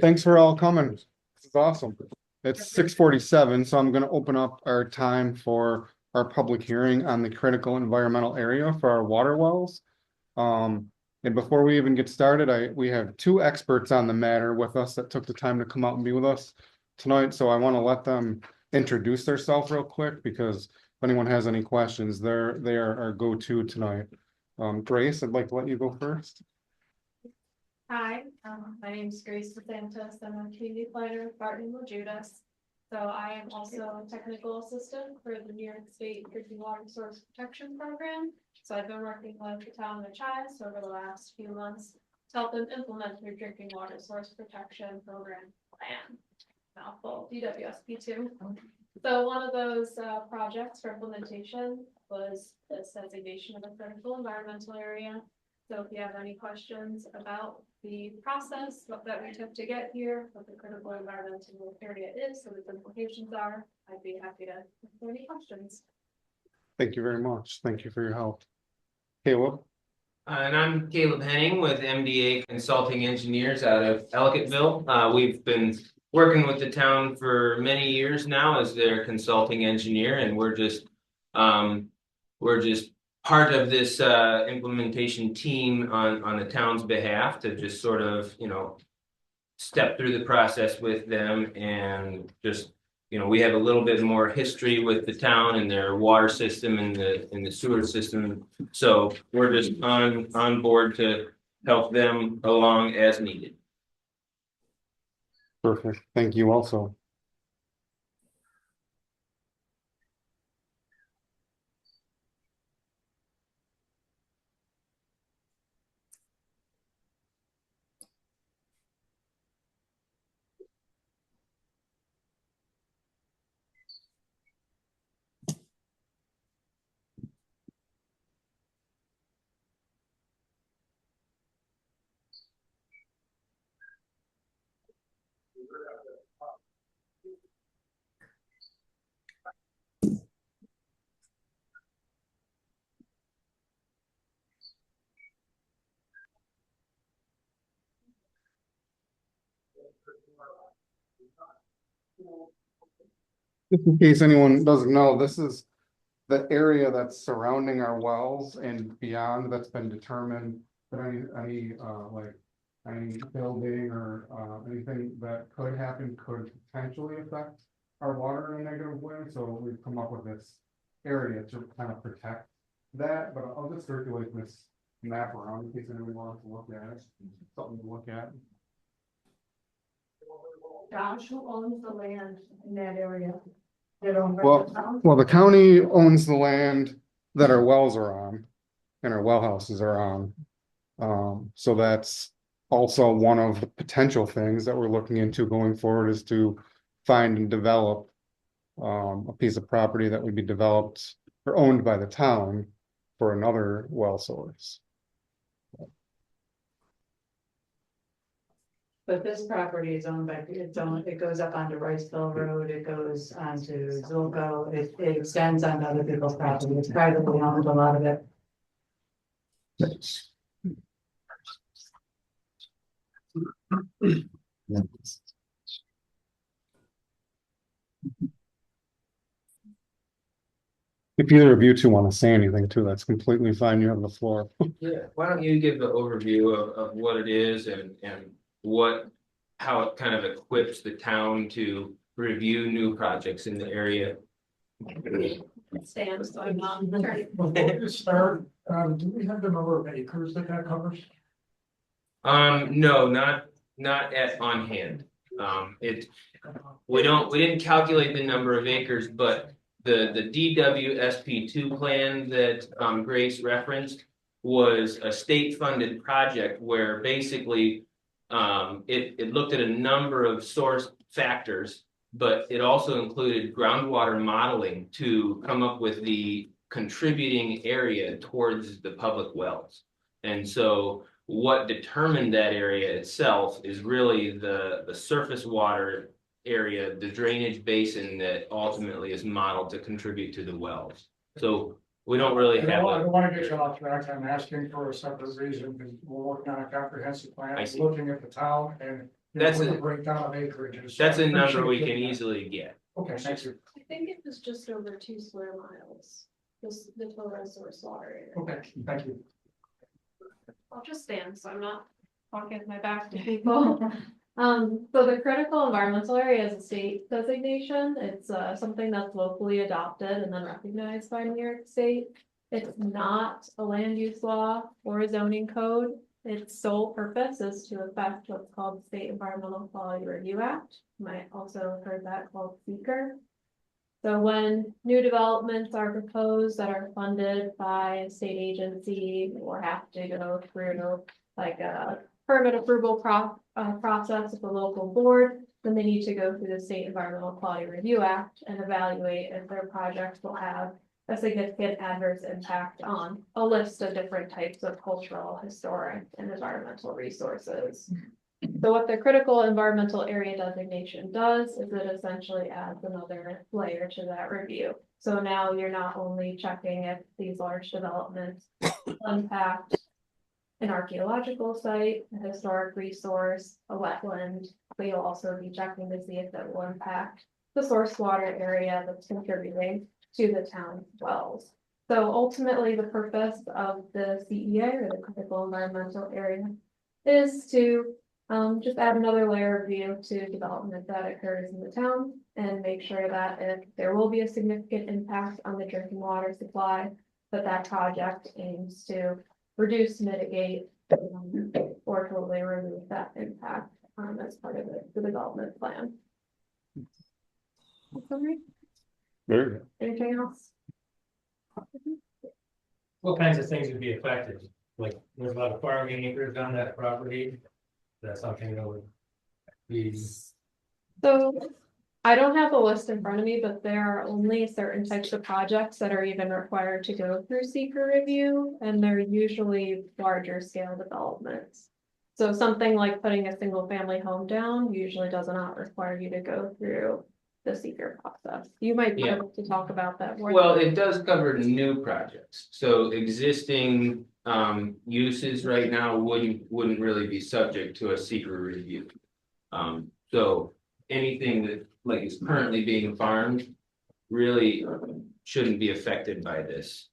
Thanks for all coming. This is awesome. It's 6:47, so I'm gonna open up our time for our public hearing on the critical environmental area for our water wells. And before we even get started, we have two experts on the matter with us that took the time to come out and be with us tonight, so I want to let them introduce themselves real quick, because if anyone has any questions, they are our go-to tonight. Grace, I'd like to let you go first. Hi, my name is Grace DeSantis. I'm a community planner with Barton Judas. So I am also a technical assistant for the New York State Drinking Water Source Protection Program. So I've been working with the town of Machias over the last few months to help them implement their drinking water source protection program plan. Mouthful, DWSP2. So one of those projects for implementation was this designation of a critical environmental area. So if you have any questions about the process that we took to get here, what the critical environmental area is, so what the implications are, I'd be happy to answer any questions. Thank you very much. Thank you for your help. Caleb? And I'm Caleb Henning with MDA Consulting Engineers out of Ellicottville. We've been working with the town for many years now as their consulting engineer, and we're just part of this implementation team on the town's behalf to just sort of, step through the process with them. And just, we have a little bit more history with the town and their water system and the sewer system. So we're just on board to help them along as needed. Perfect. Thank you also. Just in case anyone doesn't know, this is the area that's surrounding our wells and beyond that's been determined that any building or anything that could happen could potentially affect our water in a negative way. So we've come up with this area to kind of protect that, but I'll just circulate this map around in case anyone wants to look at it. Something to look at. Josh, who owns the land in that area? Well, the county owns the land that our wells are on and our well houses are on. So that's also one of the potential things that we're looking into going forward, is to find and develop a piece of property that would be developed or owned by the town for another well source. But this property is owned by, it goes up onto Riceville Road, it goes onto Zilko, it extends onto other people's property. It's privately owned, a lot of it. If either of you two want to say anything too, that's completely fine. You have the floor. Yeah, why don't you give the overview of what it is and how it kind of equips the town to review new projects in the area. Stand, so I'm not turning. Before we start, do we have the number of acres that covers? No, not on hand. We didn't calculate the number of acres, but the DWSP2 plan that Grace referenced was a state funded project where basically it looked at a number of source factors, but it also included groundwater modeling to come up with the contributing area towards the public wells. And so what determined that area itself is really the surface water area, the drainage basin that ultimately is modeled to contribute to the wells. So we don't really have. I don't want to get you off track. I'm asking for a separate reason, because we're working on a comprehensive plan, looking at the town and That's With a- the breakdown of acreage. That's a number we Appreciate can that. easily get. Okay, thank you. I think it was just over 2 square miles, the total source water area. Okay, thank you. I'll just stand, so I'm not talking my back to people. So the critical environmental area is a state designation. It's something that's locally adopted and then recognized by New York State. It's not a land use law or a zoning code. Its sole purpose is to affect what's called the State Environmental Quality Review Act. You might also have heard that called seeker. So when new developments are proposed that are funded by a state agency or have to go through like a permit approval process with the local board, then they need to go through the State Environmental Quality Review Act and evaluate if their projects will have a significant adverse impact on a list of different types of cultural, historic, and environmental resources. So what the critical environmental area designation does is it essentially adds another layer to that review. So now you're not only checking if these large developments impact an archaeological site, a historic resource, a wetland, but you'll also be checking to see if it will impact the source water area that's contributing to the town's wells. So ultimately, the purpose of the CEA or the critical environmental area is to just add another layer of view to development that occurs in the town and make sure that if there will be a significant impact on the drinking water supply, that project aims to reduce, mitigate, or totally remove that impact as part of the development plan. Summary? Very good. Anything else? What kinds of things would be affected? Like, there's a lot of farming acres on that property. That's something that would be, So I don't have a list in front of me, but there are only certain types of projects that are even required to go through seeker review, and they're usually larger scale developments. So something like putting a single family home down usually does not require you to go through the seeker process. You might be Yeah. able to talk about that more. Well, it does cover new projects, so existing uses right now wouldn't really be subject to a secret review. So anything that like is currently being farmed really shouldn't be affected by this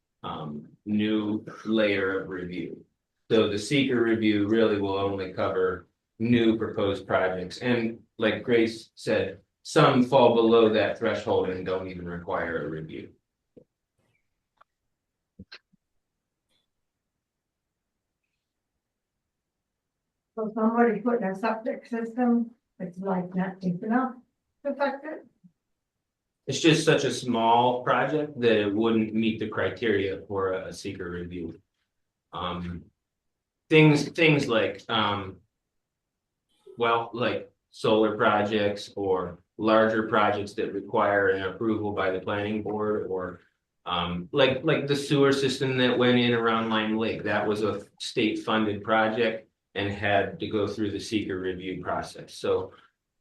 new layer of review. So the seeker review really will only cover new proposed projects, and like Grace said, some fall below that threshold and don't even require a review. So somebody put a septic system, it's like not deep enough to affect it. It's just such a small project that it wouldn't meet the criteria for a seeker review. Things like, well, like solar projects or larger projects that require an approval by the planning board or like the sewer system that went in around Lime Lake, that was a state funded project and had to go through the seeker review process. So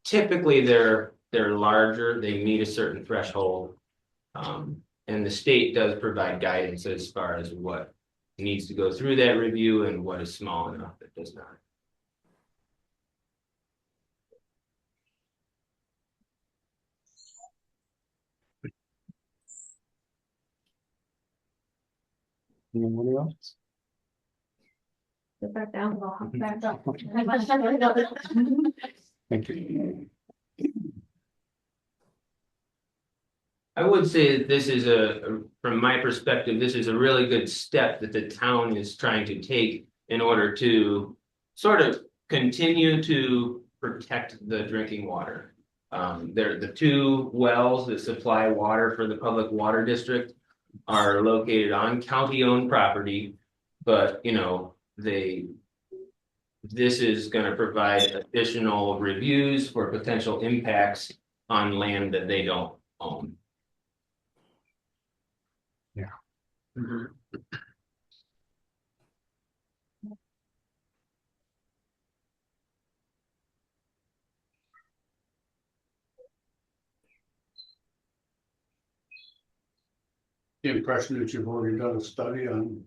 typically they're larger, they meet a certain threshold. And the state does provide guidance as far as what needs to go through that review and what is small enough that does not. Anybody else? Sit back down, I'll hop back up. Thank you. I would say that this is from my perspective, this is a really good step that the town is trying to take in order to sort of continue to protect the drinking water. The two wells that supply water for the public water district are located on county-owned property, but this is going to provide additional reviews for potential impacts on land that they don't own. Yeah. Mhm. The impression that you've already done a study on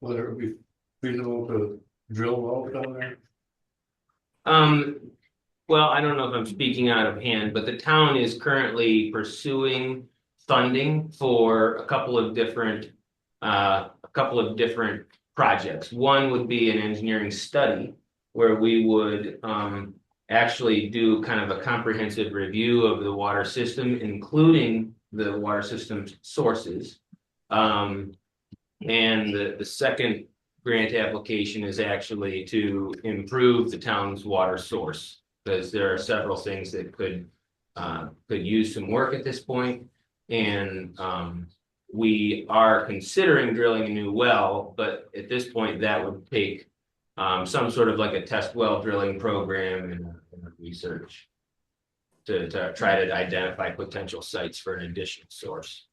whether it would be feasible to drill wells down there? well, I don't know if I'm speaking out of hand, but the town is currently pursuing funding for a couple of different projects. One would be an engineering study where we would actually do kind of a comprehensive review of the water system, including the water system sources. And the second grant application is actually to improve the town's water source. Because there are several things that could use some work at this point. And we are considering drilling a new well, but at this point that would take some sort of like a test well drilling program and research to try to identify potential sites for an additional source.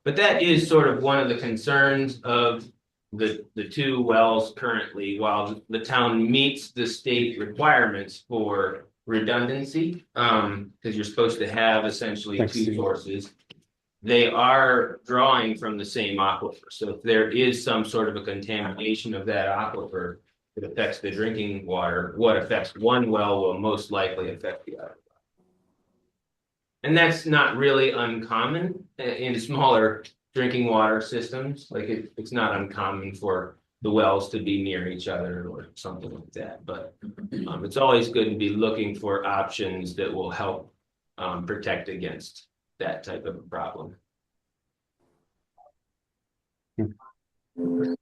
But that is sort of one of the concerns of the two wells currently. While the town meets the state requirements for redundancy, because you're supposed to have essentially Thanks, two Steve. sources, they are drawing from the same aquifer. So if there is some sort of a contamination of that aquifer that affects the drinking water, what affects one well will most likely affect the other. And that's not really uncommon in smaller drinking water systems. Like it's not uncommon for the wells to be near each other or something like that. But it's always good to be looking for options that will help protect against that type of a problem. Well,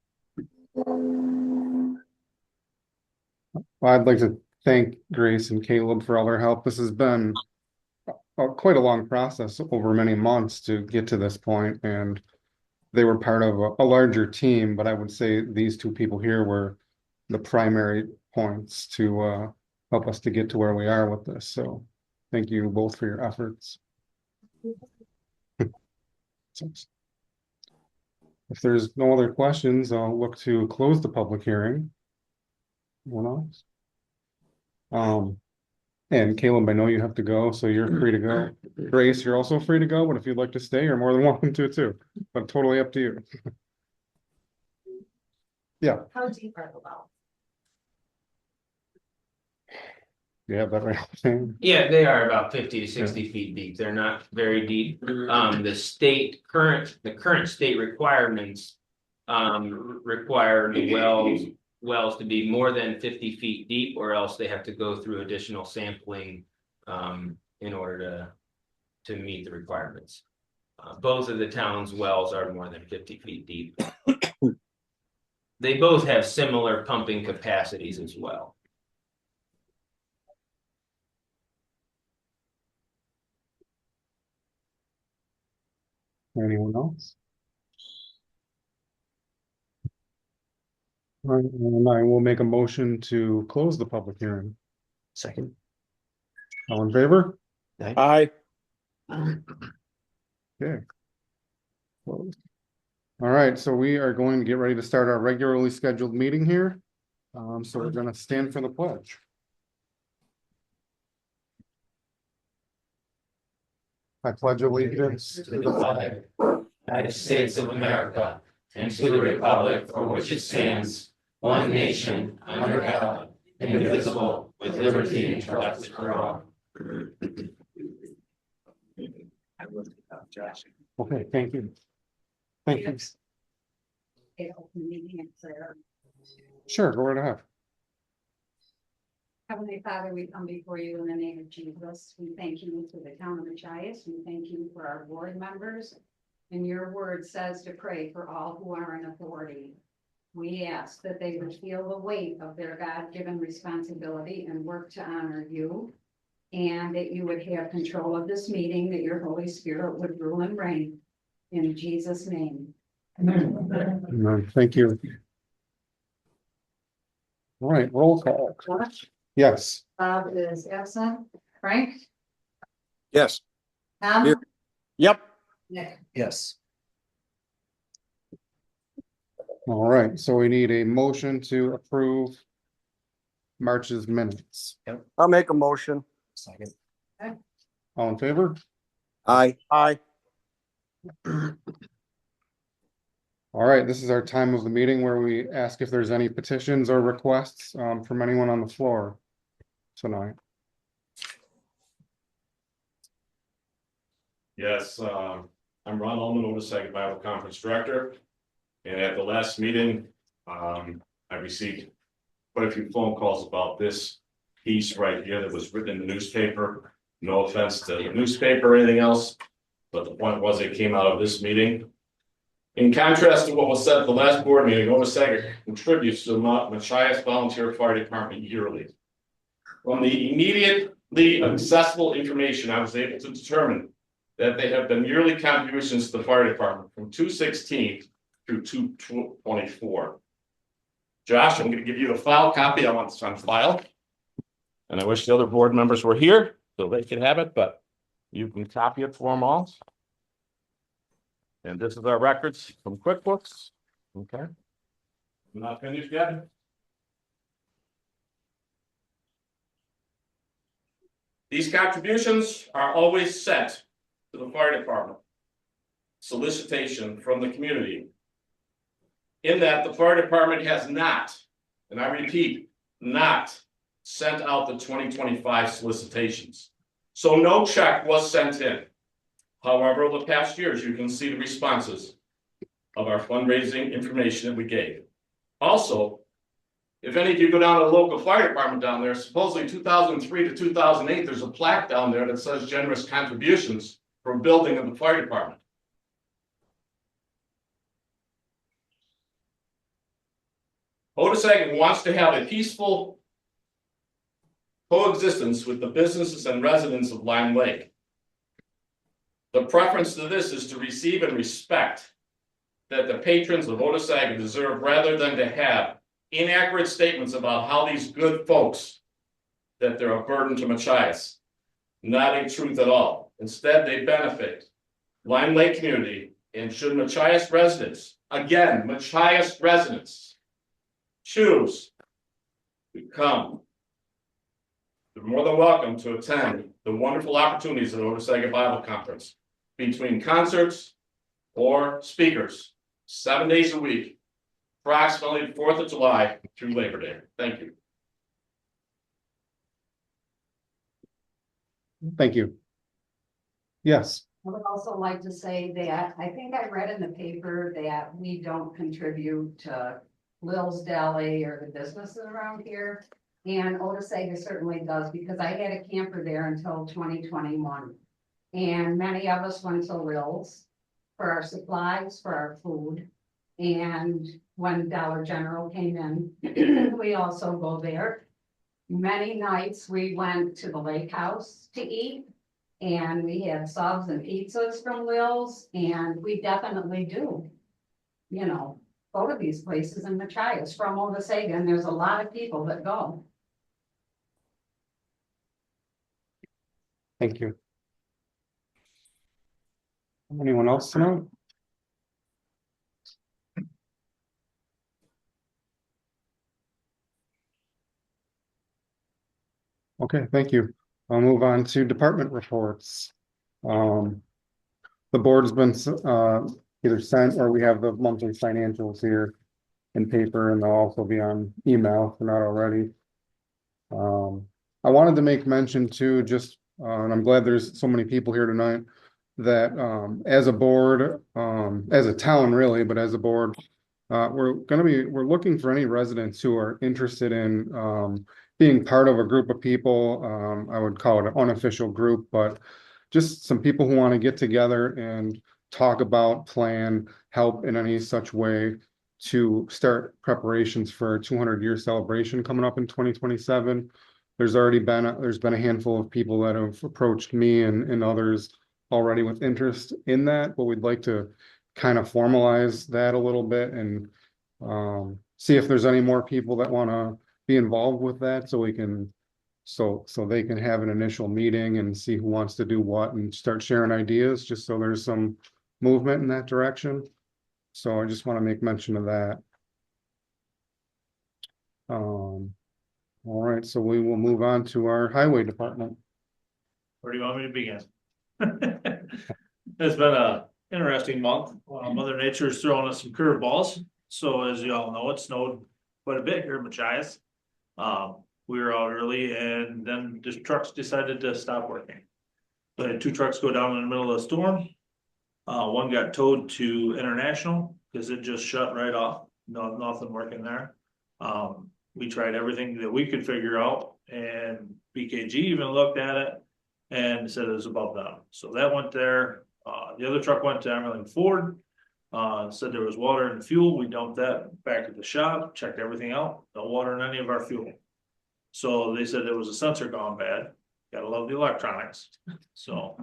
I'd like to thank Grace and Caleb for all their help. This has been quite a long process over many months to get to this point, and they were part of a larger team, but I would say these two people here were the primary points to help us to get to where we are with this. So thank you both for your efforts. If there's no other questions, I'll look to close the public hearing. Anyone else? And Caleb, I know you have to go, so you're free to go. Grace, you're also free to go, but if you'd like to stay, you're more than welcome to too. But totally up to you. Yeah, How deep are the wells? you have that right. Yeah, they are about 50 to 60 feet deep. They're not very deep. The current state requirements require the wells to be more than 50 feet deep, or else they have to go through additional sampling in order to meet the requirements. Both of the town's wells are more than 50 feet deep. They both have similar pumping capacities as well. Anyone else? All right, and I will make a motion to close the public hearing. Second. All in favor? Aye. Okay. Closed. All right, so we are going to get ready to start our regularly scheduled meeting here. So we're going to stand for the pledge. I pledge allegiance To the flag, United States of America, and to the republic for which it stands, one nation, under God, indivisible, with liberty and justice for all. Okay, thank you. Thank you. Okay, open the meeting and prayer. Sure, go right ahead. Heavenly Father, we come before you in the name of Jesus. We thank you for the town of Machias. We thank you for our board members. And your word says to pray for all who are in authority. We ask that they would feel the weight of their God-given responsibility and work to honor you. And that you would have control of this meeting, that your Holy Spirit would rule and reign. In Jesus' name. Amen. Thank you. All right, roll call. Josh, Yes. Bob is absent. Frank? Yes. Tom? Here. Yep. Nick? Yes. All right, so we need a motion to approve March's minutes. I'll make a motion. Second. All in favor? Aye. Aye. All right, this is our time of the meeting where we ask if there's any petitions or requests from anyone on the floor tonight. Yes, I'm Ron Ullman, Otisega Bible Conference Director. And at the last meeting, I received quite a few phone calls about this piece right here that was written in the newspaper. No offense to the newspaper or anything else, but the point was it came out of this meeting. In contrast to what was said at the last board meeting, Otisega contributes to the Machias Volunteer Fire Department yearly. From the immediately accessible information, I was able to determine that they have been yearly contributions to the fire department from 2/16 through 2/24. Josh, I'm going to give you a file copy. I want this on file. And I wish the other board members were here so they could have it, but you can copy it for them all. And this is our records from QuickBooks. Okay. I'm not finished yet. These contributions are always sent to the fire department. Solicitation from the community. In that the fire department has not, and I repeat, not sent out the 2025 solicitations. So no check was sent in. However, over the past years, you can see the responses of our fundraising information that we gave. Also, if any of you go down to the local fire department down there, supposedly 2003 to 2008, there's a plaque down there that says generous contributions for building of the fire department. Otisega wants to have a peaceful coexistence with the businesses and residents of Lime Lake. The preference to this is to receive and respect that the patrons of Otisega deserve, rather than to have inaccurate statements about how these good folks, that they're a burden to Machias. Not a truth at all. Instead, they benefit Lime Lake community, and should Machias residents, again, Machias residents, choose to come, they're more than welcome to attend the wonderful opportunities of the Otisega Bible Conference, between concerts or speakers, 7 days a week, approximately 4th of July through Labor Day. Thank you. Thank you. Yes. I would also like to say that I think I read in the paper that we don't contribute to Lil's Deli or the businesses around here. And Otisega certainly does, because I had a camper there until 2021. And many of us went to Lil's for our supplies, for our food. And when Dollar General came in, we also go there. Many nights we went to the lake house to eat. And we had subs and pizzas from Lil's, and we definitely do, you know, go to these places in Machias from Otisega, and there's a lot of people that go. Thank you. Anyone else tonight? Okay, thank you. I'll move on to department reports. The board's been either sent, or we have the monthly financials here in paper, and they'll also be on email if they're not already. I wanted to make mention too, just and I'm glad there's so many people here tonight, that as a board, as a town really, but as a board, we're looking for any residents who are interested in being part of a group of people. I would call it an unofficial group, but just some people who want to get together and talk about, plan, help in any such way to start preparations for a 200-year celebration coming up in 2027. There's been a handful of people that have approached me and others already with interest in that, but we'd like to kind of formalize that a little bit and see if there's any more people that want to be involved with that, so we can so they can have an initial meeting and see who wants to do what and start sharing ideas, just so there's some movement in that direction. So I just want to make mention of that. All right, so we will move on to our highway department. Where do you want me to begin? It's been a interesting month. Mother Nature's throwing us some curveballs. So as you all know, it snowed quite a bit here in Machias. We were out early, and then the trucks decided to stop working. We had 2 trucks go down in the middle of the storm. One got towed to International because it just shut right off. No, nothing working there. We tried everything that we could figure out, and BKG even looked at it and said it was above ground. So that went there. The other truck went to Emerald Ford. Said there was water in the fuel. We dumped that back at the shop, checked everything out. No water in any of our fuel. So they said there was a sensor gone bad. Gotta love the electronics. So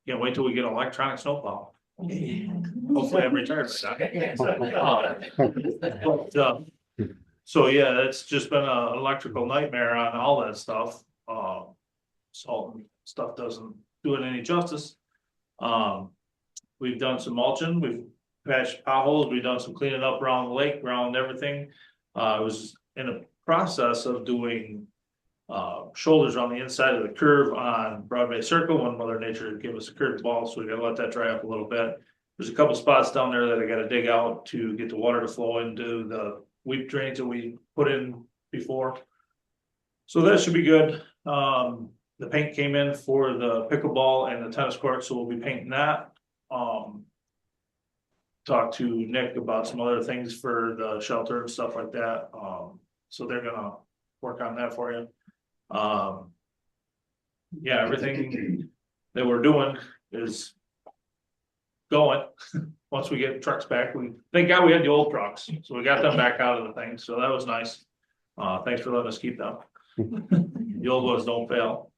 can't wait till we get an electronic snowplow. Hopefully I'm retired by then. But, so yeah, it's just been an electrical nightmare on all that stuff. Salt and stuff doesn't do it any justice. We've done some mulching, we've patched potholes, we've done some cleaning up around the lake, around everything. I was in a process of doing shoulders on the inside of the curve on Broadway Circle when Mother Nature gave us a curved ball, so we gotta let that dry up a little bit. There's a couple spots down there that I gotta dig out to get the water to flow into the weep drains that we put in before. So that should be good. The paint came in for the pickleball and the tennis court, so we'll be painting that. Talked to Nick about some other things for the shelter and stuff like that. So they're gonna work on that for you. Yeah, everything that we're doing is going. Once we get trucks back, thank God we had the old trucks, so we got them back out of the thing, so that was nice. Thanks for letting us keep them. The old ones don't fail.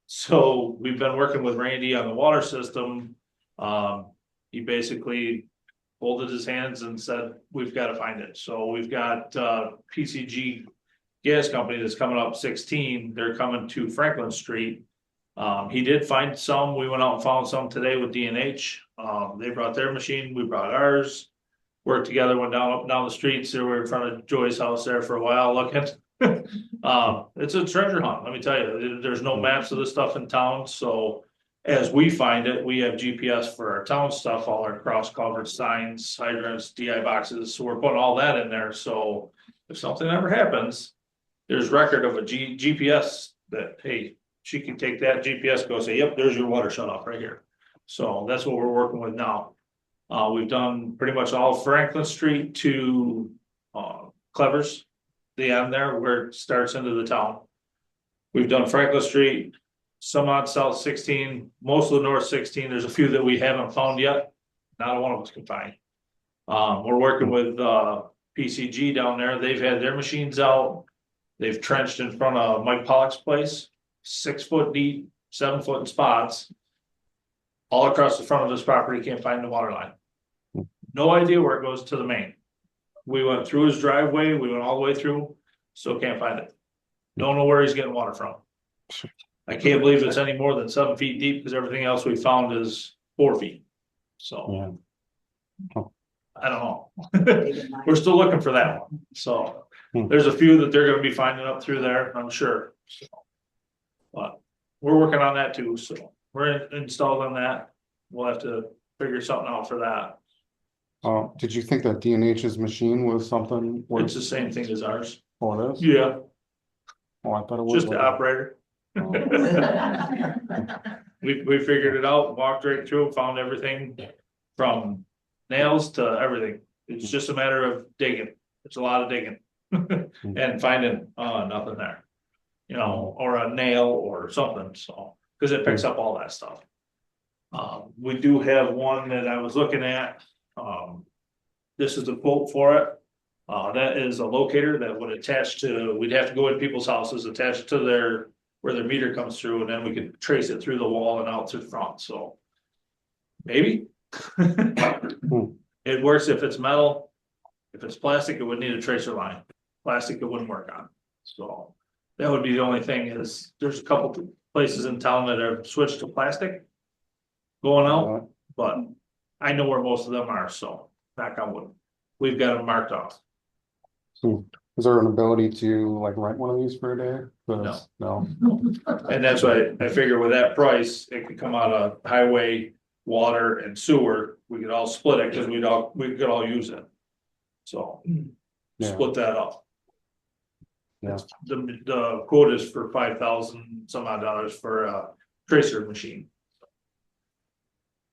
So we've been working with Randy on the water system. He basically folded his hands and said, we've got to find it. So we've got PCG gas company that's coming up 16. They're coming to Franklin Street. He did find some. We went out and found some today with D&H. They brought their machine, we brought ours. Worked together, went down the streets. They were in front of Joy's house there for a while looking. It's a treasure hunt, let me tell you. There's no maps of this stuff in town, so as we find it, we have GPS for our town stuff, all our cross culvert signs, hydrants, DI boxes, so we're putting all that in there, so if something ever happens, there's record of a GPS that, hey, she can take that GPS, go say, yep, there's your water shut off right here. So that's what we're working with now. We've done pretty much all Franklin Street to Clevers, the end there where it starts into the town. We've done Franklin Street, some on South 16, most of the North 16. There's a few that we haven't found yet. Not one of us can find. We're working with PCG down there. They've had their machines out. They've trenched in front of Mike Pollock's place, 6 foot deep, 7 foot in spots. All across the front of this property, can't find the water line. No idea where it goes to the main. We went through his driveway, we went all the way through, still can't find it. Don't know where he's getting water from. I can't believe it's any more than 7 feet deep because everything else we found is 4 feet. So. I don't know. We're still looking for that one. So there's a few that they're gonna be finding up through there, I'm sure. So, but we're working on that too, so we're installed on that. We'll have to figure something out for that. Did you think that D&H's machine was something? It's the same thing as ours. Oh, it is? Yeah, Oh, I thought it was. just the operator. We figured it out, walked right through, found everything from nails to everything. It's just a matter of digging. It's a lot of digging and finding nothing there, you know, or a nail or something. So because it picks up all that stuff. We do have one that I was looking at. This is the quote for it. That is a locator that would attach to, we'd have to go in people's houses, attached to their, where their meter comes through, and then we could trace it through the wall and out to the front, so. Maybe. It works if it's metal. If it's plastic, it would need a tracer line. Plastic, it wouldn't work on, so. That would be the only thing is, there's a couple places in town that have switched to plastic. Going out, but I know where most of them are, so back on wood. We've got them marked off. So is there an ability to like rent one of these for a day? No. And that's why I figure with that price, it could come out of highway, water and sewer. We could all split it because we could all use it. So split that up. Yeah. The quote is for $5,000 some odd dollars for tracer machine.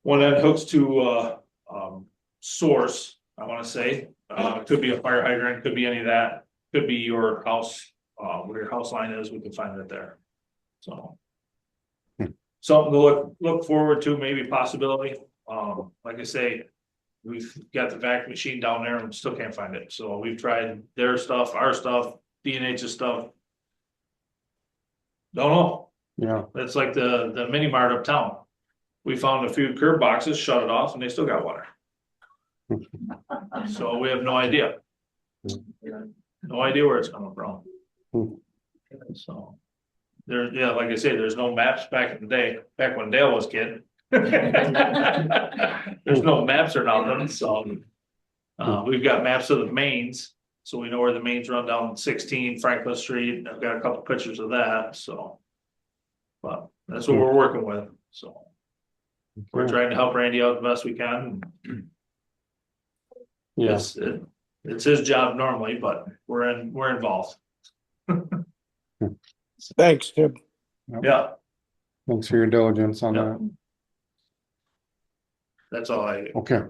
One end hooks to source, I wanna say, it could be a fire hydrant, could be any of that, could be your house, where your house line is, we can find it there. So. Something to look forward to, maybe possibility, like I say. We've got the vacuum machine down there and still can't find it, so we've tried their stuff, our stuff, D&H's stuff. Don't know, Yeah, it's like the mini mart uptown. We found a few curb boxes, shut it off, and they still got water. So we have no idea. No idea where it's coming from. So. There, yeah, like I say, there's no maps back in the day, back when Dale was kid. There's no maps or nothing, so. We've got maps of the mains, so we know where the mains run down 16 Franklin Street. I've got a couple pictures of that, so. But that's what we're working with, so. We're trying to help Randy out the best we can. yes, It's his job normally, but we're involved. Thanks, Tim. Yeah, thanks for your diligence on Yeah. that. that's all I. Okay.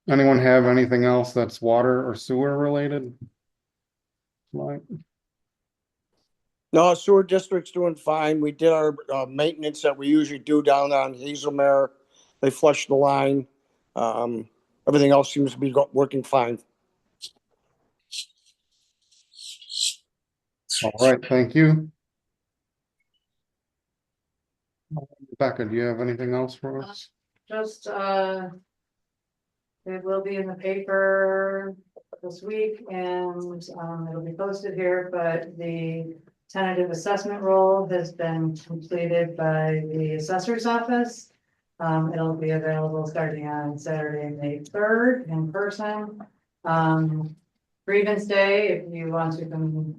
Anyone have anything else that's water or sewer related? Right, No, sewer district's doing fine. We did our maintenance that we usually do down on Hazelmere. They flushed the line. Everything else seems to be working fine. all right, thank you. Becca, do you have anything else for us? Just, it will be in the paper this week and, it'll be posted here, but the tentative assessment roll has been completed by the assessor's office. It'll be available starting on Saturday, May 3rd in person. Grievance day, if you want to come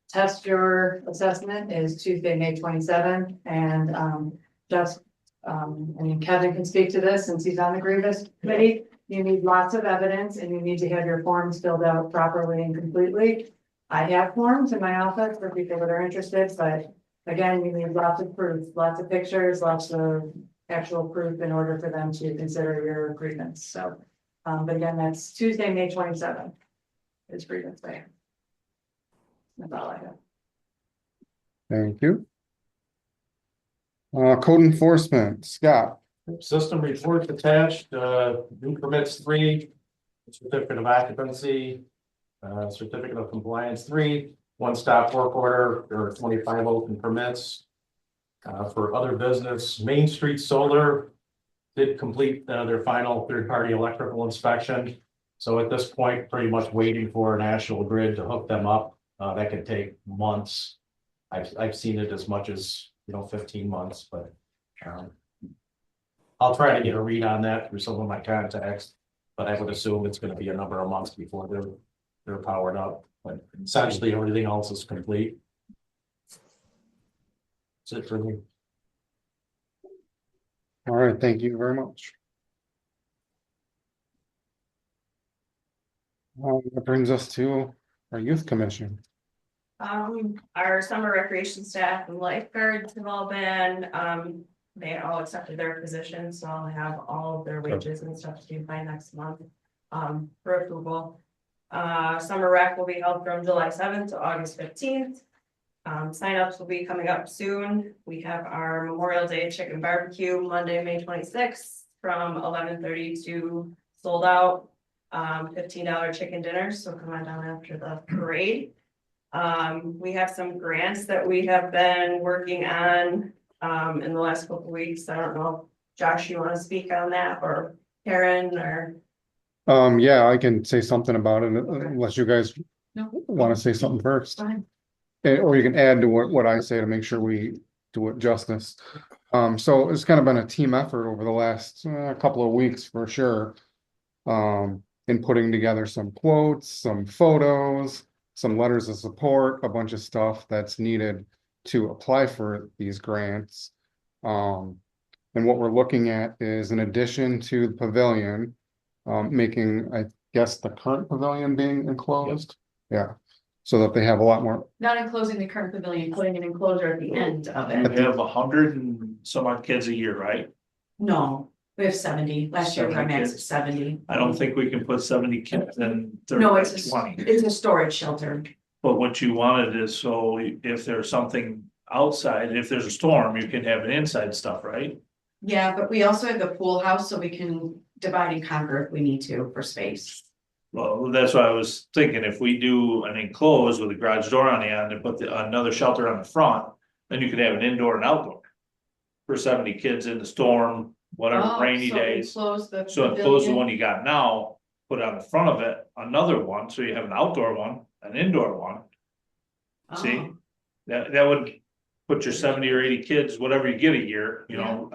test your assessment, is Tuesday, May 27th, and, I mean, Kevin can speak to this since he's on the grievance committee. You need lots of evidence and you need to have your forms filled out properly and completely. I have forms in my office for people that are interested, but again, you need lots of proof, lots of pictures, lots of actual proof in order for them to consider your grievance. So, but again, that's Tuesday, May 27th. It's grievance day. That's all I have. Thank you. Code enforcement, Scott. System report attached, new permits 3, certificate of occupancy, certificate of compliance 3, one-stop work order, there are 25 open permits. For other business, Main Street Solar did complete their final third-party electrical inspection. So at this point, pretty much waiting for National Grid to hook them up. That could take months. I've seen it as much as 15 months, but I'll try to get a read on that through some of my contacts. But I would assume it's going to be a number of months before they're powered up. But essentially everything else is complete. That's it for me. All right, thank you very much. That brings us to our youth commission. Our summer recreation staff and lifeguards have all been, they all accepted their positions, so I'll have all of their wages and stuff due by next month, for approval. Summer rec will be held from July 7th to August 15th. Signups will be coming up soon. We have our Memorial Day chicken barbecue Monday, May 26th from 11:30 to sold out. $15 chicken dinner, so come on down after the parade. We have some grants that we have been working on in the last couple of weeks. I don't know, Josh, you want to speak on that, or Karen, or? Yeah, I can say something about it unless you guys want to say something first. Fine. Or you can add to what I say to make sure we do it justice. So it's kind of been a team effort over the last couple of weeks for sure. In putting together some quotes, some photos, some letters of support, a bunch of stuff that's needed to apply for these grants. And what we're looking at is, in addition to the pavilion, making, I guess, the current pavilion being enclosed. Yeah. so that they have a lot more. Not enclosing the current pavilion, putting an enclosure at the end of it. We have 100 and some odd kids a year, right? No, we have 70. Last year was our 70 max kids. of 70. I don't think we can put 70 kids in No, 30 it's by a, 20. it's a storage shelter. But what you wanted is, so if there's something outside, if there's a storm, you can have an inside stuff, right? Yeah, but we also have the pool house, so we can divide and conquer if we need to for space. Well, that's what I was thinking, if we do an enclosed with a garage door on the end and put another shelter on the front, then you could have an indoor and outdoor. For 70 kids in the storm, whatever Oh, rainy so days, enclose the so enclose the pavilion. one you got now, put on the front of it, another one, so you have an outdoor one, an indoor one. See, Oh, that would put your 70 or 80 kids, whatever you get a year, you know,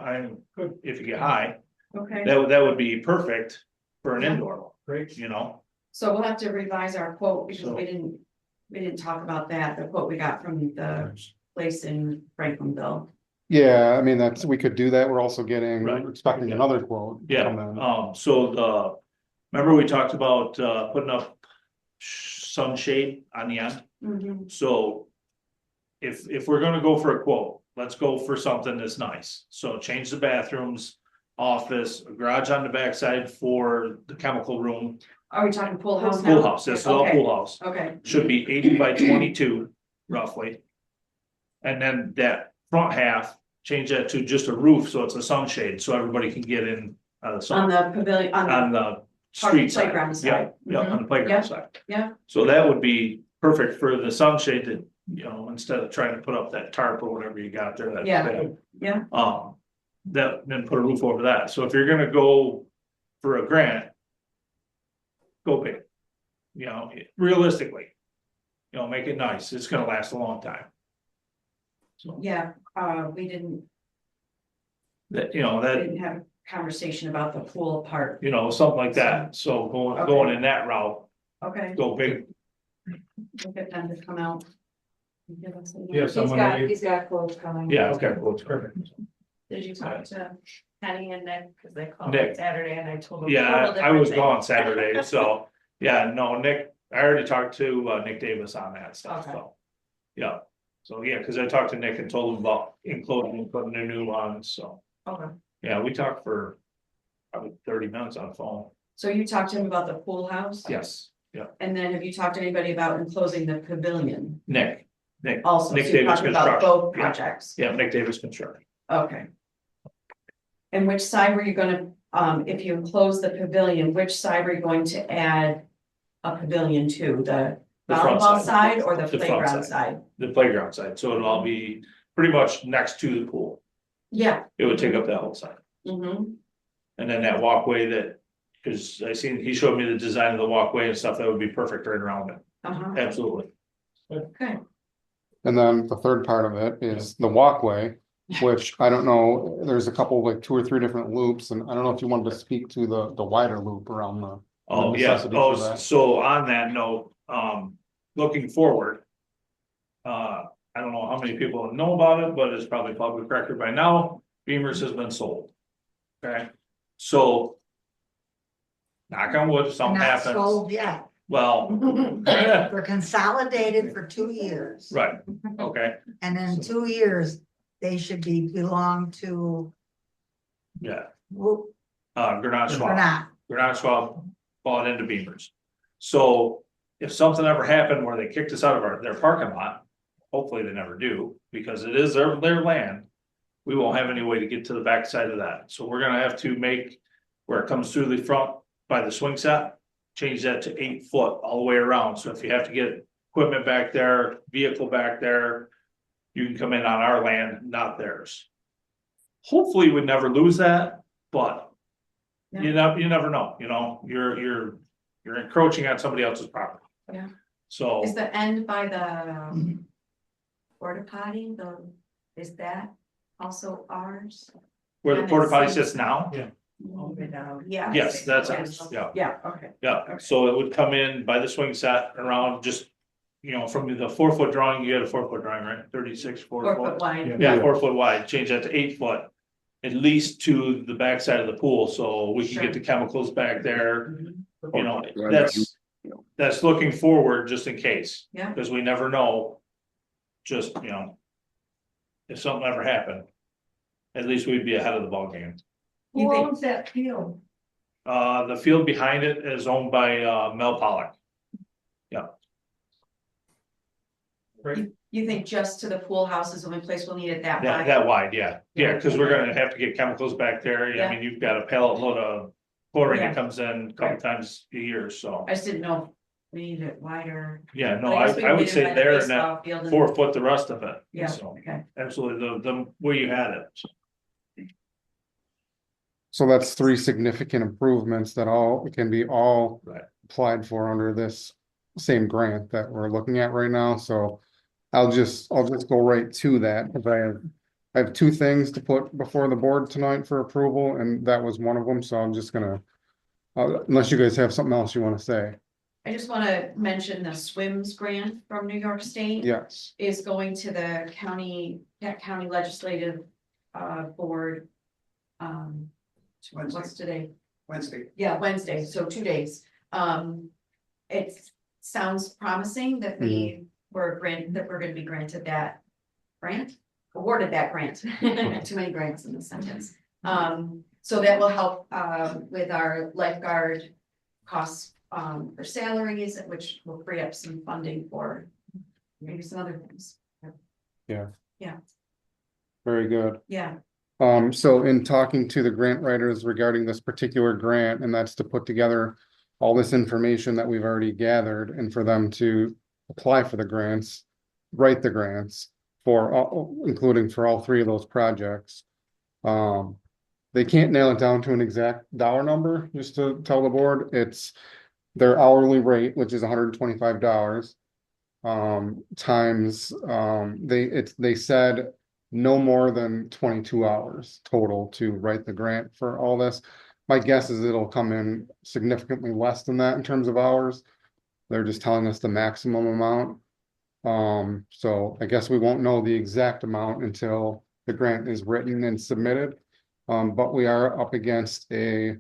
if you get high, okay, that would be perfect for an Yeah. indoor one, Great. you know? so we'll have to revise our quote because So- we didn't talk about that, the quote we got from the place in Franklinville. Yeah, I mean, we could do that. We're also getting, Right. expecting another quote. to Yeah, come in. so remember we talked about putting up sunshade on the end? Mhm. So if we're gonna go for a quote, let's go for something that's nice. So change the bathrooms, office, a garage on the backside for the chemical room, Are we talking pool house now? pool house, this is all Okay. pool house. Okay, Should be 80 by 22 roughly. And then that front half, change that to just a roof, so it's a sunshade, so everybody can get in the on sun, the pavilion, on the street side. playground Yeah, side. yeah, on the Mhm. playground Yeah. side. Yeah. So that would be perfect for the sunshade that, you know, instead of trying to put up that tarp or whatever you got there, that's Yeah. bad. Yeah. Then put a roof over that, so if you're gonna go for a grant. Go big. You know, realistically. You know, make it nice, it's gonna last a long time. So, Yeah, we didn't you know, that, have a conversation about the pool part. you know, something like that, so going in that route, Okay, go big. we'll get them to come out. and give us a- Yeah, someone that you- He's got quotes coming. Yeah, okay, well, it's perfect. Did you talk to Penny and Nick, cause they called Nick. on Saturday and I told them. Yeah, total I was different thing. gone Saturday, so, yeah, no, Nick, I already talked to Nick Davis on that stuff, Okay. so. Yeah, so, yeah, cause I talked to Nick and told him about enclosing and putting a new ones, so, Okay, yeah, we talked for. Probably 30 minutes on the phone, so you talked to him about the pool house? yes, yeah, And then have you talked to anybody about enclosing the pavilion Nick, also? Nick So you're Davis talking about Construction, both yeah. projects? yeah, Nick Davis Construction. Okay. And which side were you gonna, if you enclose the pavilion, which side were you going to add a pavilion to, the The front volleyball side. side or the The front playground side. side? The playground side, so it'll all be pretty much next to the pool, Yeah. it would take up that whole side. Mm-hmm, And then that walkway that, cause he showed me the design of the walkway and stuff, that would be perfect right around it, uh-huh, absolutely. okay, And then the third part of it is the walkway, which I don't know, there's a couple, like 2 or 3 different loops, and I don't know if you wanted to speak to the wider loop around the. Oh, yeah, necessity for that. so on that note, looking forward. I don't know how many people know about it, but it's probably public record by now, Beamer's has been sold. Okay, so. Knock on wood, if something Not happens, sold yet. well, We're consolidated for 2 years. right, okay, And in 2 years, they should belong to, yeah, we're Granat Schwab. not. Granat Schwab bought into Beamer's. So if something ever happened where they kicked us out of their parking lot, hopefully they never do, because it is their land. We won't have any way to get to the backside of that, so we're gonna have to make where it comes through the front by the swing set. Change that to 8 foot all the way around, so if you have to get equipment back there, vehicle back there. You can come in on our land, not theirs. Hopefully we'd never lose that, but. You never know, you know, you're encroaching on somebody else's property. Yeah. So, is the end by the porta potty, is that also ours? where the porta potty sits now, Yeah. yes, that's us, yeah, Yeah, okay, yeah, so it would come in by the swing set around just. You know, from the 4 foot drawing, you had a 4 foot drawing, right, 36, 4 4 foot. foot wide. Yeah, 4 foot wide, change that to 8 foot. At least to the backside of the pool, so we can get the chemicals back there, you know, that's. that's looking forward just in case. Yeah. Because we never know. Just, if something ever happened, at least we'd be ahead of the ballgame. Who owns that field? The field behind it is owned by, Mel Pollock. You think just to the pool house is the only place we'll need it that That, wide? that wide, yeah, because we're gonna have to get chemicals back there. Yeah. I mean, you've got a pallet load of chlorine Yeah. that comes in a couple Right. times a year, so. I just didn't know if we needed it wider. Yeah, no, But I guess we I can would get in say by the there and baseball that field and- 4 foot the rest of it. Yeah, So, okay. absolutely, the where you had it. So that's three significant improvements that all can be all Right. applied for under this same grant that we're looking at right now, so. I'll just go right to that, because I have two things to put before the board tonight for approval, and that was one of them, so I'm just gonna. Unless you guys have something else you wanna say, I just wanna mention the SWIMS grant from New York State. yes, Is going to the county legislative board. What's today? Wednesday. Yeah, Wednesday, so 2 days. It sounds promising that we're gonna be granted that grant, awarded that grant. Too many grants in this sentence. So that will help with our lifeguard costs for salaries, which will free up some funding for maybe some other things. very good. Yeah, So in talking to the grant writers regarding this particular grant, and that's to put together all this information that we've already gathered, and for them to apply for the grants, write the grants for all, including for all three of those projects. They can't nail it down to an exact dollar number, just to tell the board, it's their hourly rate, which is $125. Times, they said no more than 22 hours total to write the grant for all this. My guess is it'll come in significantly less than that in terms of hours. They're just telling us the maximum amount. So I guess we won't know the exact amount until the grant is written and submitted. But we are up against a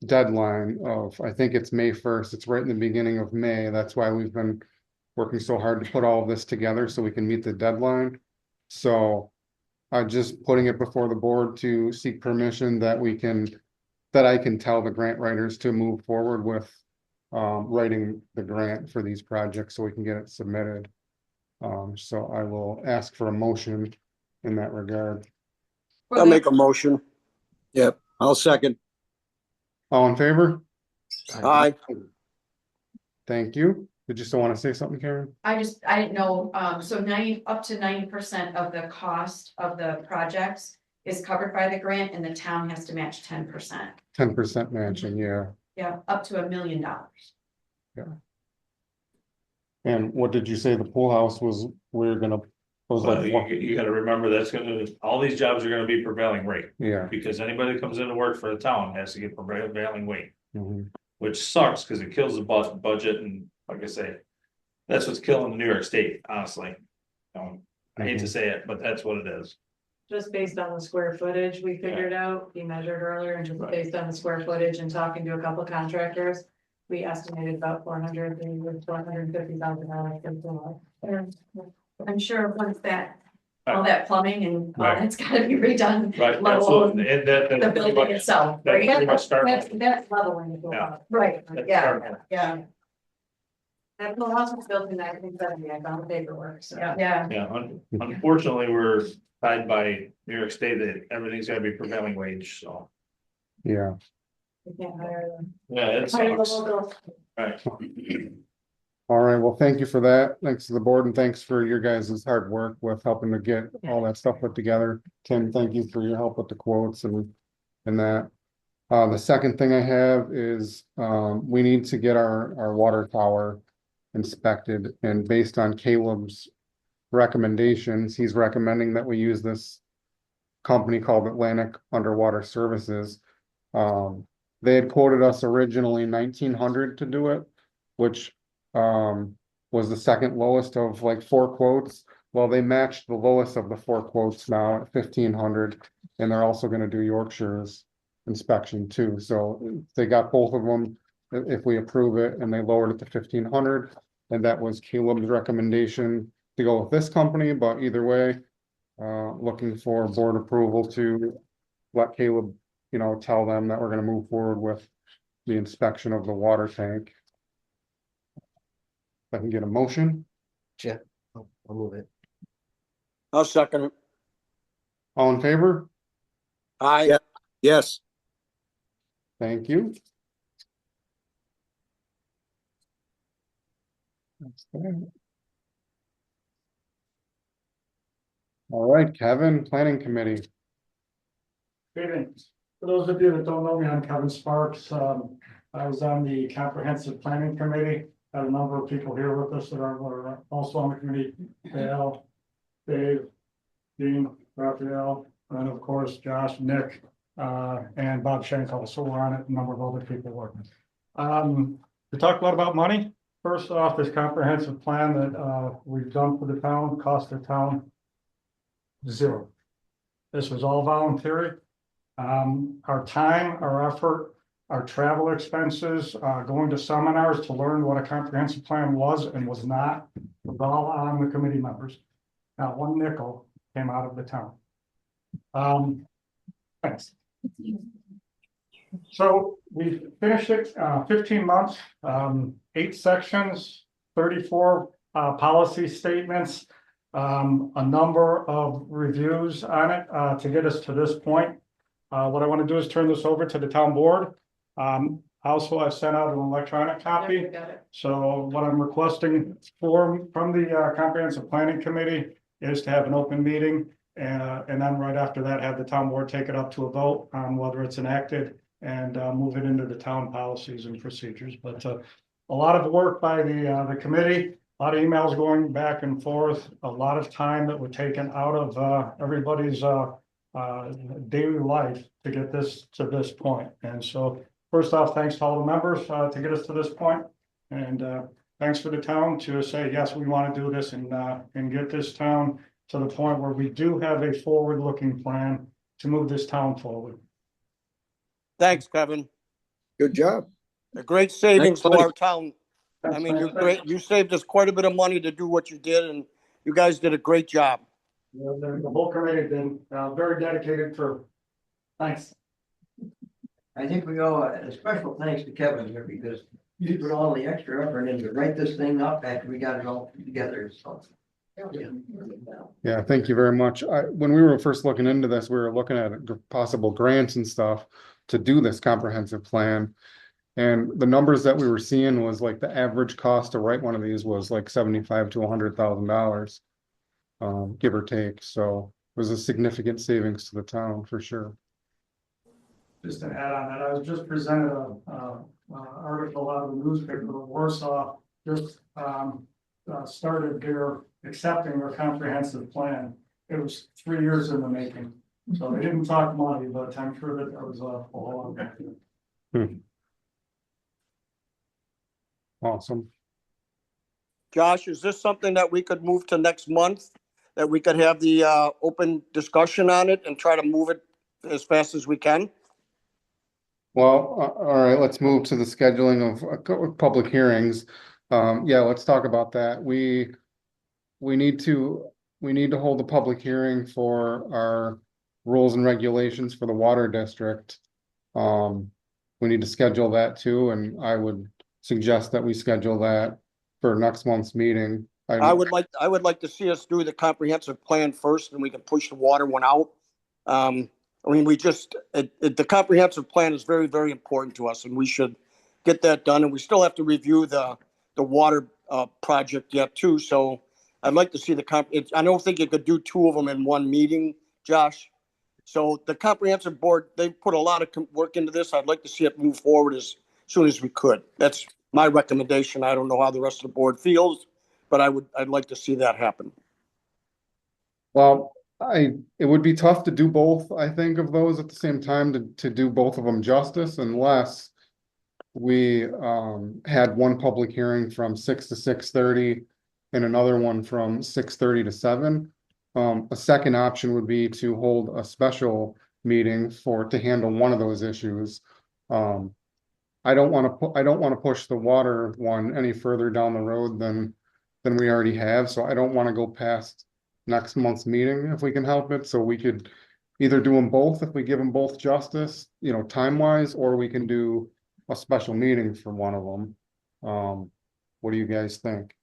deadline of, I think it's May 1st. It's right in the beginning of May. That's why we've been working so hard to put all of this together so we can meet the deadline. So just putting it before the board to seek permission that I can tell the grant writers to move forward with writing the grant for these projects so we can get it submitted. So I will ask for a motion in that regard. I'll make a motion. Yep, I'll second. All in favor? Aye. Thank you. Did you still want to say something, Karen? I didn't know, so up to 90% of the cost of the projects is covered by the grant, and the town has to match 10%. 10% matching, yeah. Yeah, up to $1 million. And what did you say the pool house was, was But like, you gotta remember, all these jobs are gonna be prevailing rate, yeah. because anybody that comes in to work for the town has to get prevailing wage. Mhm. Which sucks, cause it kills the budget, and like I say, that's what's killing New York State, honestly. I hate to say it, but that's what it is. Just based on the square footage we figured out, we measured earlier, and just based on the square footage and talking to a couple contractors. We estimated about $450,000. I'm sure once all that plumbing and all Right. that's gotta be redone. Right, let alone absolutely, and that. The building itself. That's right? pretty much starting. That's leveling. Yeah. Right, That's yeah, starting. yeah, That pool house was built in 1970, I found the paperwork, so. yeah. Unfortunately, we're tied by New York State that everything's gotta be prevailing wage, so. Yeah. We can't hire them. Yeah, it Hire the sucks. locals. Right. All right, well, thank you for that. Thanks to the board and thanks for your guys' hard work with helping to get all that stuff put together. Tim, thank you for your help with the quotes and that. The second thing I have is, we need to get our water tower inspected, and based on Caleb's recommendations, he's recommending that we use this company called Atlantic Underwater Services. They had quoted us originally 1,900 to do it, which was the second lowest of like 4 quotes. Well, they matched the lowest of the 4 quotes now at 1,500, and they're also going to do Yorkshire's inspection too. So they got both of them if we approve it and they lowered it to 1,500. And that was Caleb's recommendation to go with this company, but either way, looking for board approval to let Caleb, tell them that we're gonna move forward with the inspection of the water tank. If I can get a motion, I'll move it. I'll second it. all in favor? Aye. Yes. Thank you. That's that. All right, Kevin, Planning Committee. Good evening. For those of you that don't know me, I'm Kevin Sparks. I was on the Comprehensive Planning Committee. Had a number of people here with us that are also on the committee. Dale, Dave, Dean, Raphael, and of course, Josh, Nick, and Bob Schenkel. So we're on it, a number of other people working. We talked a lot about money. First off, this comprehensive plan that we've done for the town, cost the town zero. This was all voluntary. Our time, our effort, our travel expenses, going to seminars to learn what a comprehensive plan was and was not, was all on the committee members. Not one nickel came out of the town. Thanks. So we finished it, 15 months, 8 sections, 34 policy statements, a number of reviews on it to get us to this point. What I want to do is turn this over to the town board. Also, I've sent out an electronic copy. So what I'm requesting from the Comprehensive Planning Committee is to have an open meeting and then right after that, have the town board take it up to a vote on whether it's enacted and move it into the town policies and procedures. But a lot of work by the committee, a lot of emails going back and forth, a lot of time that was taken out of everybody's daily life to get this to this point. And so first off, thanks to all the members to get us to this point. And thanks for the town to say, yes, we want to do this and get this town to the point where we do have a forward-looking plan to move this town forward. Thanks, Kevin. Good job. A great savings to our town. I mean, you're great. You saved us quite a bit of money to do what you did, and you guys did a great job. The whole committee has been very dedicated for, thanks. I think we owe a special thanks to Kevin here because he put all the extra effort in to write this thing up after we got it all together. So. Yeah, thank you very much. When we were first looking into this, we were looking at possible grants and stuff to do this comprehensive plan. And the numbers that we were seeing was like the average cost to write one of these was like $75,000 to $100,000, give or take. So it was a significant savings to the town for sure. Just to add on that, I was just presented an article out of the newspaper. Warsaw just started their accepting their comprehensive plan. It was 3 years in the making. So they didn't talk money, but I'm sure that there was a whole lot. Awesome. Josh, is this something that we could move to next month? That we could have the open discussion on it and try to move it as fast as we can? Well, all right, let's move to the scheduling of public hearings. Yeah, let's talk about that. We need to hold a public hearing for our rules and regulations for the water district. We need to schedule that too, and I would suggest that we schedule that for next month's meeting. I would like to see us do the comprehensive plan first, and we can push the water one out. I mean, the comprehensive plan is very, very important to us, and we should get that done. And we still have to review the water project yet too. So I'd like to see I don't think you could do 2 of them in one meeting, Josh. So the comprehensive board, they put a lot of work into this. I'd like to see it move forward as soon as we could. That's my recommendation. I don't know how the rest of the board feels, but I'd like to see that happen. Well, it would be tough to do both, I think, of those at the same time to do both of them justice unless we had one public hearing from 6 to 6:30 and another one from 6:30 to 7. A second option would be to hold a special meeting to handle one of those issues. I don't wanna push the water one any further down the road than we already have, so I don't wanna go past next month's meeting if we can help it, so we could either do them both if we give them both justice, time wise, or we can do a special meeting for one of them. What do you guys think?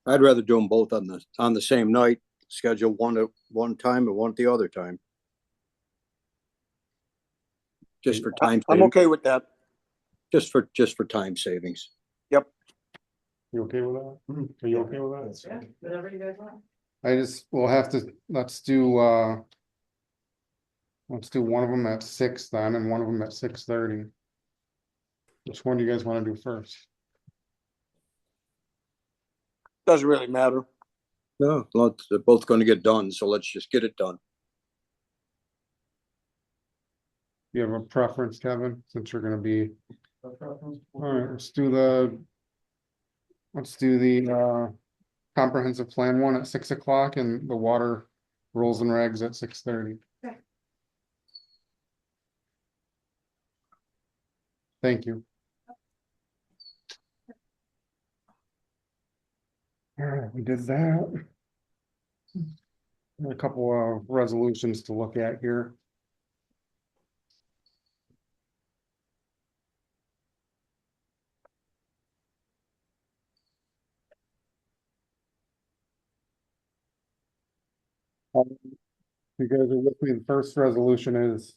I'd rather do them both on the same night, schedule one at one time and one at the other time. Just for time. I'm okay with that. Just for time savings. You okay with that? Are you okay with that? Yeah, whatever you guys want. We'll have to, let's do one of them at 6 then, and one of them at 6:30. Which one do you guys wanna do first? Doesn't really matter. No, they're both gonna get done, so let's just get it done. You have a preference, Kevin, since you're gonna be, alright, let's do the comprehensive plan one at 6 o'clock and the water rules and regs at 6:30. Okay. Thank you. Alright, we did that. A couple of resolutions to look at here. You guys are with me. The first resolution is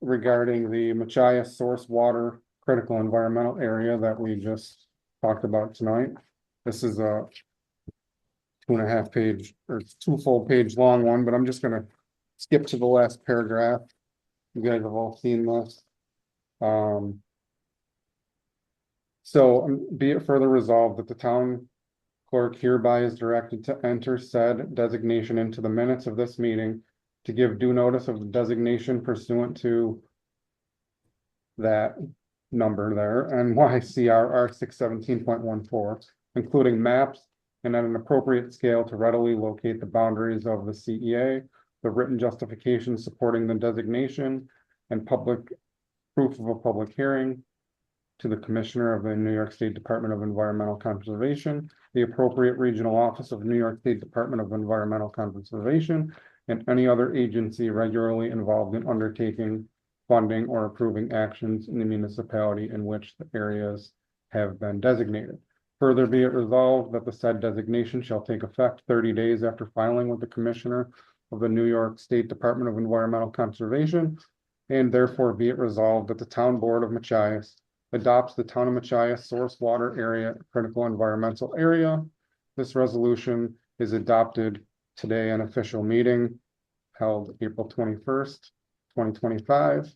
regarding the Machias source water critical environmental area that we just talked about tonight. This is a 2.5 page or 2 full page long one, but I'm just gonna skip to the last paragraph. You guys have all seen this. So be it further resolved that the town clerk hereby is directed to enter said designation into the minutes of this meeting to give due notice of the designation pursuant to that number there, NYCRR 617.14, including maps and at an appropriate scale to readily locate the boundaries of the CEA, the written justification supporting the designation, and public proof of a public hearing to the Commissioner of the New York State Department of Environmental Conservation, the appropriate regional office of New York State Department of Environmental Conservation, and any other agency regularly involved in undertaking, funding, or approving actions in the municipality in which the areas have been designated. Further be it resolved that the said designation shall take effect 30 days after filing with the Commissioner of the New York State Department of Environmental Conservation, and therefore be it resolved that the Town Board of Machias adopts the Town of Machias source water area critical environmental area. This resolution is adopted today in official meeting held April 21st, 2025.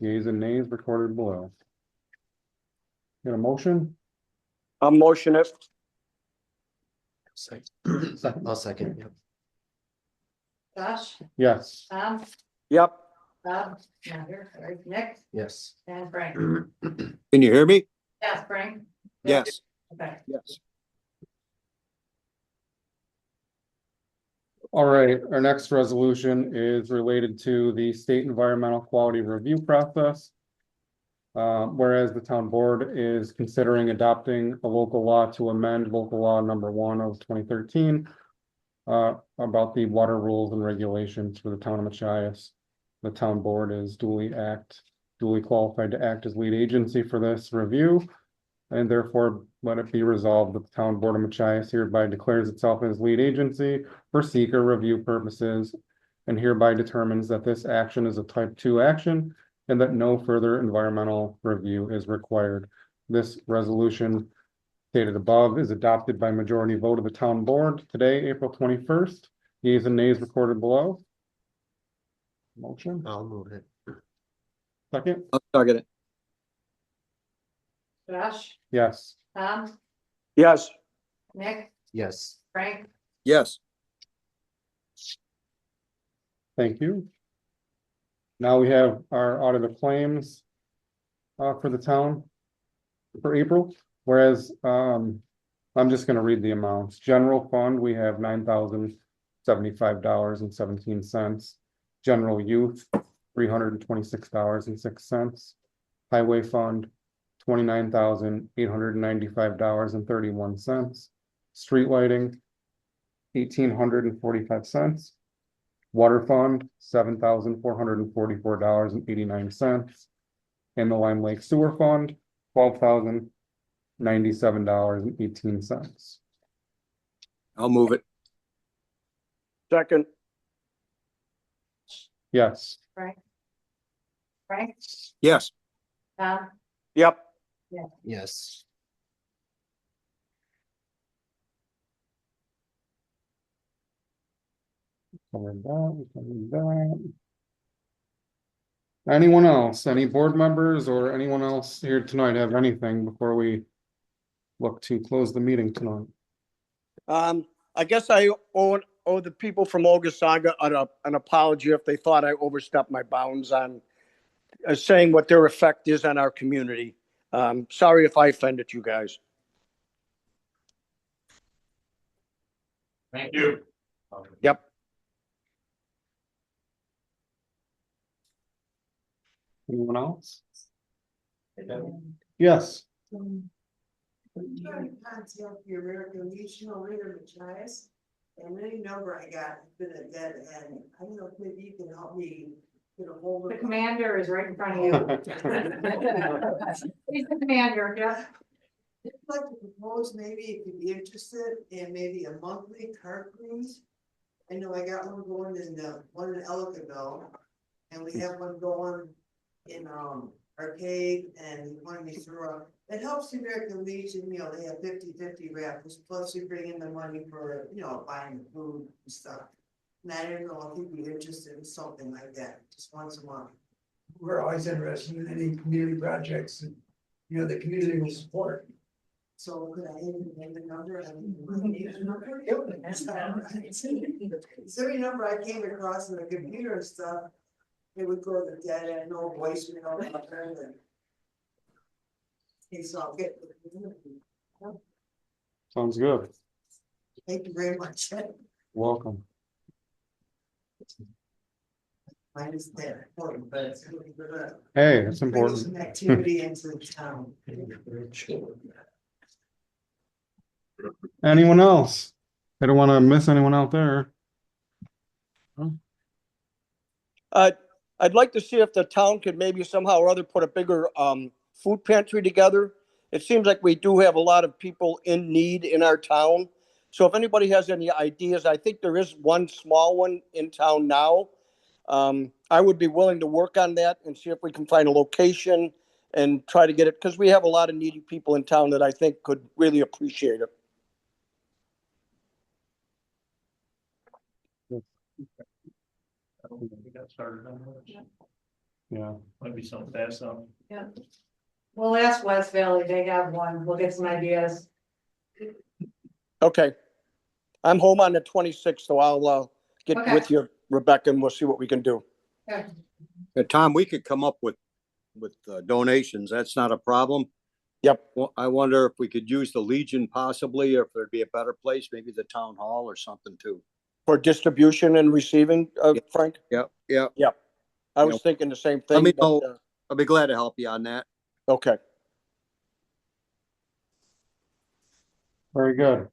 Yeas and nays recorded below. Get a motion? I'll motion it. I'll second. Yep. Josh, Yes. Tom, Yep. Bob, not here, sorry, Nick, Yes. and Frank. Can you hear me? Yes, Frank? Yes. Okay. Yes. All right, our next resolution is related to the state environmental quality review process. Whereas the town board is considering adopting a local law to amend local law number 1 of 2013 about the water rules and regulations for the town of Machias. The town board is duly qualified to act as lead agency for this review. And therefore, let it be resolved that the town board of Machias hereby declares itself as lead agency for seeker review purposes, and hereby determines that this action is a type 2 action and that no further environmental review is required. This resolution stated above is adopted by majority vote of the town board today, April 21st. Yeas and nays recorded below. Motion. I'll move it. Second. I'll second it. Josh, Yes. Tom, Yes. Nick, Yes. Frank, Yes. Thank you. Now we have our audit of claims for the town for April, whereas I'm just going to read the amounts. General fund, we have $9,075.17. General youth, $326.06. Highway fund, $29,895.31. Street lighting, $1,845. Water fund, $7,444.89. And the Lime Lake Sewer Fund, $12,097.18. I'll move it. Second, Yes. Frank, Yes. Tom, yep. Yes. Covered that, covered that. Anyone else, any board members or anyone else here tonight have anything before we look to close the meeting tonight? I guess I owe the people from Ogasaga an apology if they thought I overstepped my bounds on saying what their effect is on our community. Sorry if I offended you guys. Thank you. Yep. Anyone else? Yes. I'm trying to contact the American Legion over here in Machias, and any number I got has been a dead end. I don't know if maybe you can help me get a hold of. the commander is right in front of you. He's the commander, yeah. I'd like to propose maybe if you'd be interested in maybe a monthly car cruise. I know I got one going in one in Ellicottville, and we have one going in Arcade and one in Missouri. It helps the American Legion, you know, they have 50-50 raffles, plus you bring in the money for, you know, buying food and stuff. And I don't know if you'd be interested in something like that, just once a month. We're always interested in any community projects and, you know, the community will support. So could I name the number? I mean, It's every number I came across in the computer and stuff, it would go to dead end, no voicemail, nothing. Okay, so I'll get. Sounds good. Thank you very much. Welcome. Mine is dead, important, but it's really good. Hey, it's Bring important. some activity into the town. Anyone else? I don't want to miss anyone out there. I'd like to see if the town could maybe somehow or other put a bigger food pantry together. It seems like we do have a lot of people in need in our town. So if anybody has any ideas, I think there is one small one in town now. I would be willing to work on that and see if we can find a location and try to get it, because we have a lot of needy people in town that I think could really appreciate it. We got started on that. Yeah. Might be something fast on. Yeah. We'll ask West Valley, they have one, we'll get some ideas. Okay. I'm home on the 26th, so I'll get Okay. with you, Rebecca, and we'll see what we can do. Okay. Tom, we could come up with donations. That's not a problem. Yep. Well, I wonder if we could use the Legion possibly, or if there'd be a better place, maybe the town hall or something too. For distribution and receiving, Frank? Yep, yep. Yep. I was Yep. thinking the same Let thing. me but, know. I'll be glad to help you on that. Okay. Very good.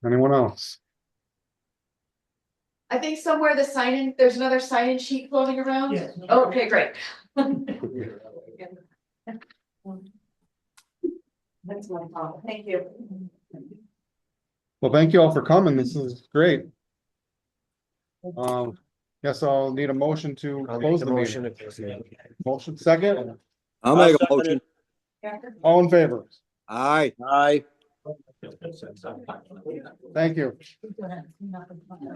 Anyone else? I think somewhere there's another sign-in sheet floating around. Yes. Oh, okay, great. That's my fault, thank you. Well, thank you all for coming. This is great. Guess I'll need a motion to close the meeting. Motion second, I'll make a second motion. all in favor? Aye. Aye. Thank you.